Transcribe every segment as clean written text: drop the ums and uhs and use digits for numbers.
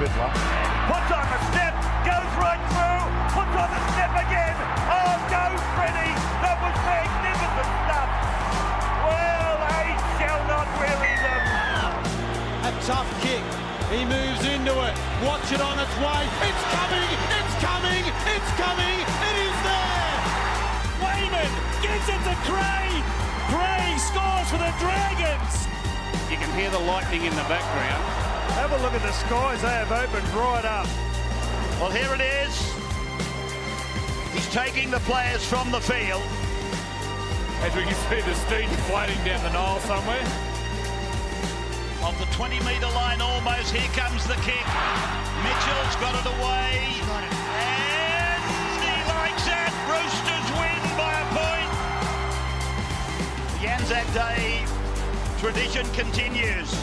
Fittler. Puts on the step, goes right through, puts on the step again. Oh, go, Freddie. That was magnificent stuff. Well, they shall not weary them. A tough kick. He moves into it. Watch it on its way. It's coming. It's coming. It's coming. It is there. Wayman gives it to Gray. Gray scores for the Dragons. You can hear the lightning in the background. Have a look at the skies. They have opened right up. Well, here it is. He's taking the players from the field. As we can see the steam floating down the Nile somewhere. Off the 20-metre line almost, here comes the kick. Mitchell's got it away. And he likes it. Roosters win by a point. The Anzac Day tradition continues.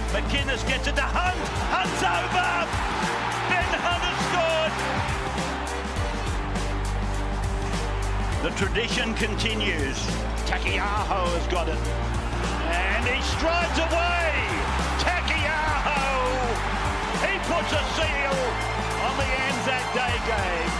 McInnes gets it to Hunt. Hunt's over. Ben Hunt has scored. The tradition continues. Takiaho has got it. And he strides away. Takiaho. He puts a seal on the Anzac Day game.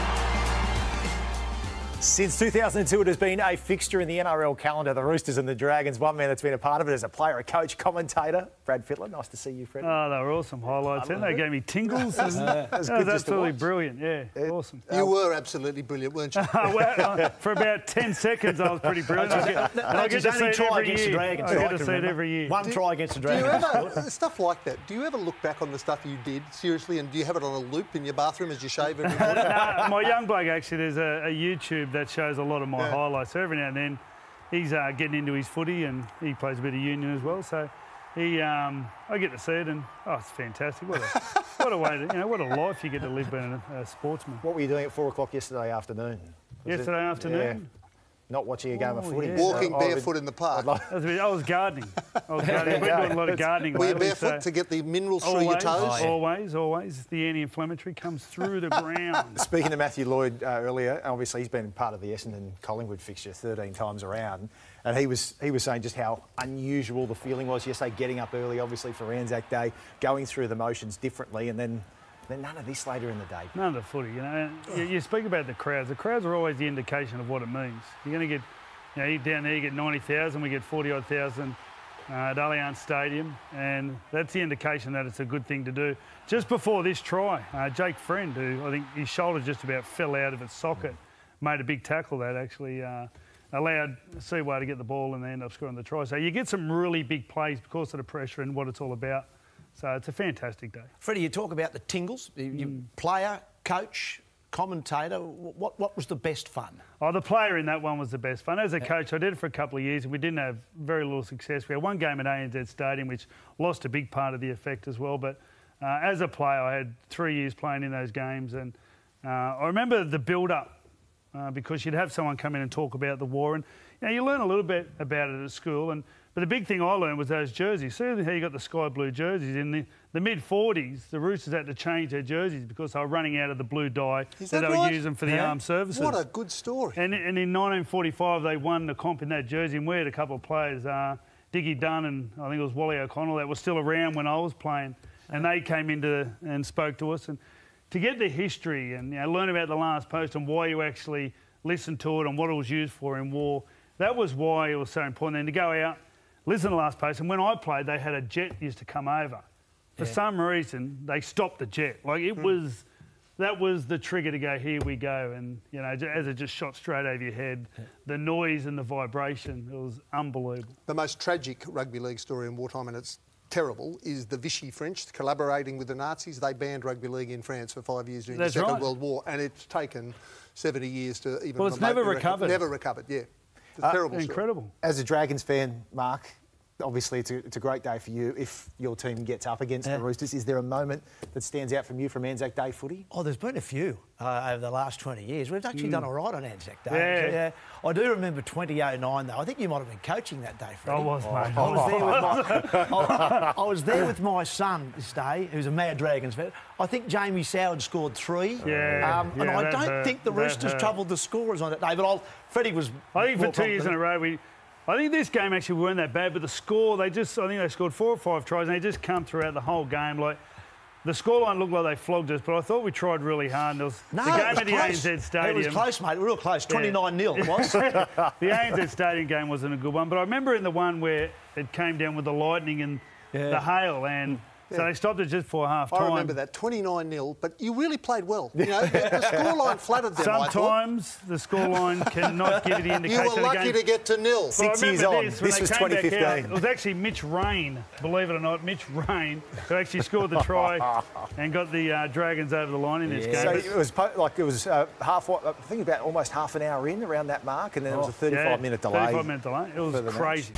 Since 2002, it has been a fixture in the NRL calendar, the Roosters and the Dragons. One man that's been a part of it as a player, a coach, commentator, Brad Fittler. Nice to see you, Fred. Oh, they were awesome highlights. They gave me tingles. That was absolutely brilliant. Yeah, awesome. You were absolutely brilliant, weren't you? Well, for about 10 seconds, I was pretty brilliant. I get to see it every year. I get to see it every year. One try against the Dragons. Do you ever, stuff like that, do you ever look back on the stuff you did, seriously, and do you have it on a loop in your bathroom as you shave every morning? No, my young bloke, actually, there's a YouTube that shows a lot of my highlights. So every now and then he's getting into his footy and he plays a bit of union as well. So I get to see it and, it's fantastic. What a way to, what a life you get to live being a sportsman. What were you doing at 4 o'clock yesterday afternoon? Yesterday afternoon? Not watching a game of footy. Yeah. Walking barefoot in the park. I was gardening. I've been doing a lot of gardening. Were you barefoot to get the minerals through your toes? Always. The anti-inflammatory comes through the ground. Speaking to Matthew Lloyd earlier, obviously he's been part of the Essendon-Collingwood fixture 13 times around, and he was saying just how unusual the feeling was yesterday, getting up early, obviously, for Anzac Day, going through the motions differently, and then none of this later in the day. None of the footy, You speak about the crowds. The crowds are always the indication of what it means. You're going to get, down there you get 90,000, we get 40-odd thousand at Allianz Stadium, and that's the indication that it's a good thing to do. Just before this try, Jake Friend, who I think his shoulder just about fell out of its socket, made a big tackle that actually allowed Seaway to get the ball and they end up scoring the try. So you get some really big plays because of the pressure and what it's all about. So it's a fantastic day. Freddie, you talk about the tingles. You player, coach, commentator. What was the best fun? Oh, the player in that one was the best fun. As a coach, I did it for a couple of years and we didn't have very little success. We had one game at ANZ Stadium which lost a big part of the effect as well. But as a player, I had 3 years playing in those games and I remember the build-up because you'd have someone come in and talk about the war and you learn a little bit about it at school. But the big thing I learned was those jerseys. See how you got the sky blue jerseys. In the mid-40s, the Roosters had to change their jerseys because they were running out of the blue dye that they were using for the armed services. What a good story. And in 1945, they won the comp in that jersey, and we had a couple of players, Diggy Dunn and I think it was Wally O'Connell, that were still around when I was playing, and they came in and spoke to us. And to get the history and learn about the last post and why you actually listened to it and what it was used for in war, that was why it was so important. And to go out, listen to the last post, and when I played, they had a jet used to come over. For some reason, they stopped the jet. Like, it was... That was the trigger to go, here we go. And, as it just shot straight over your head, the noise and the vibration, it was unbelievable. The most tragic rugby league story in wartime, and it's terrible, is the Vichy French collaborating with the Nazis. They banned rugby league in France for 5 years during the Second World War, and it's taken 70 years to even... Well, it's never recovered. Never recovered, yeah. It's a terrible story. Incredible. As a Dragons fan, Mark, obviously it's a great day for you if your team gets up against the Roosters. Is there a moment that stands out from you from Anzac Day footy? Oh, there's been a few over the last 20 years. We've actually done all right on Anzac Day. Yeah. I do remember 2009, though. I think you might have been coaching that day, Freddie. I was, mate. I was there with my son this day, who's a mad Dragons fan. I think Jamie Soward scored 3. And I don't think the Roosters troubled the scorers on that day. But Freddie was... I think for 2 years in a row, I think this game actually weren't that bad, but the score, I think they scored 4 or 5 tries and they just come throughout the whole game. Like, the scoreline looked like they flogged us, but I thought we tried really hard. And there was No, the game it was at the close. ANZ Stadium. It was close, mate. Real close. 29-0 it was. The ANZ Stadium game wasn't a good one, but I remember in the one where it came down with the lightning and the hail, and so they stopped it just for half-time. I remember that, 29-0, but you really played well. You know, the scoreline flattered them, Sometimes the scoreline cannot give you the indication you were lucky of the game. to get to nil. 6 years on. This was 2015. It was actually Mitch Rain, believe it or not, Mitch Rain, who actually scored the try and got the Dragons over the line in this game. So it was I think about almost half an hour in around that mark, and then there was a 35-minute delay. 35-minute delay. It was crazy.